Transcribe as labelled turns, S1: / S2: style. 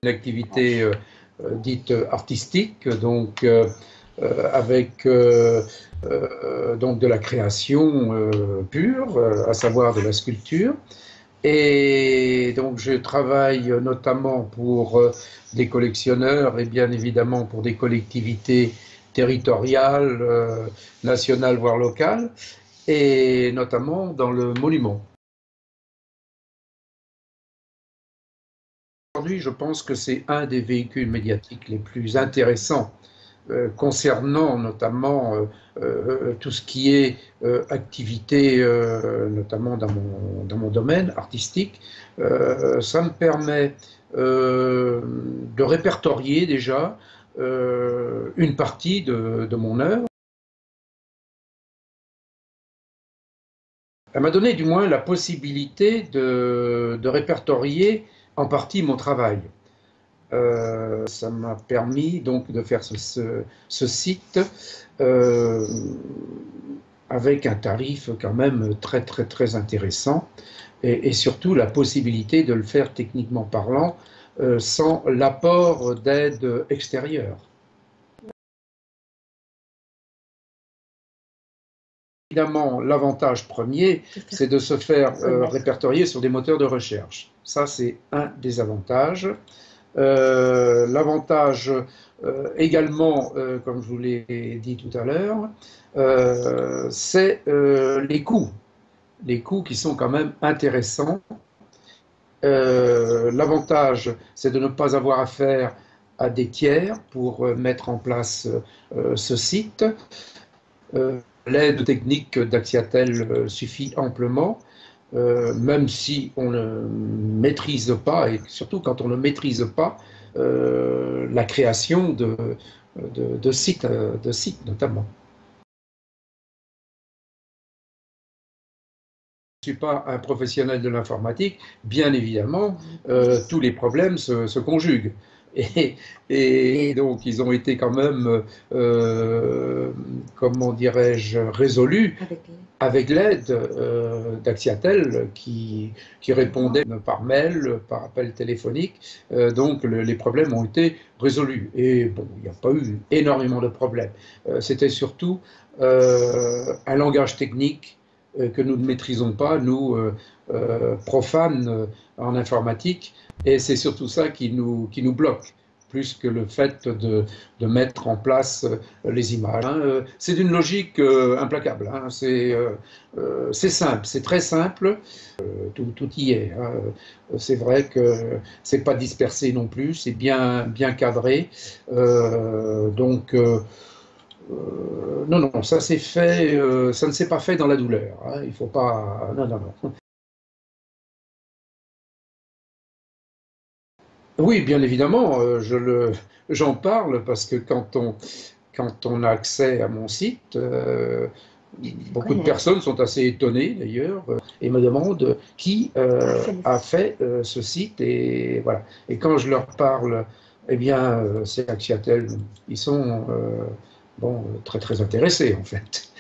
S1: une activité dite artistique, donc avec donc de la création pure, à savoir de la sculpture. Et donc je travaille notamment pour des collectionneurs et bien évidemment pour des collectivités territoriales, nationales voire locales, et notamment dans le monument. Aujourd'hui, je pense que c'est un des véhicules médiatiques les plus intéressants concernant notamment tout ce qui est activité, notamment dans mon domaine artistique. Ça me permet de répertorier déjà une partie de mon œuvre. Elle m'a donné du moins la possibilité de répertorier en partie mon travail. Ça m'a permis donc de faire ce site avec un tarif quand même très intéressant et surtout la possibilité de le faire techniquement parlant sans l'apport d'aide extérieure. Évidemment, l'avantage premier, c'est de se faire répertorier sur des moteurs de recherche. Ça, c'est un des avantages. L'avantage également, comme je vous l'ai dit tout à l'heure, c'est les coûts qui sont quand même intéressants. L'avantage, c'est de ne pas avoir affaire à des tiers pour mettre en place ce site. L'aide technique d'Axiatel suffit amplement. Même si on ne maîtrise pas, et surtout quand on ne maîtrise pas la création de sites notamment. Je ne suis pas un professionnel de l'informatique, bien évidemment, tous les problèmes se conjuguent. Et donc, ils ont été quand même, comment dirais-je, résolus avec l'aide d'Axiatel qui répondait par mail, par appel téléphonique. Donc, les problèmes ont été résolus. Et bon, il n'y a pas eu énormément de problèmes. C'était surtout un langage technique que nous ne maîtrisons pas, nous, profanes en informatique, et c'est surtout ça qui nous bloque, plus que le fait de mettre en place les images. C'est d'une logique implacable, hein. C'est simple, c'est très simple, tout y est. C'est vrai que c'est pas dispersé non plus, c'est bien cadré, donc non, ça s'est fait, ça ne s'est pas fait dans la douleur. Hein, il faut pas, non. Oui, bien évidemment, j'en parle parce que quand on a accès à mon site, beaucoup de personnes sont assez étonnées d'ailleurs et me demandent qui a fait ce site et voilà. Et quand je leur parle, eh bien, c'est Axiatel. Ils sont bon, très intéressés en fait.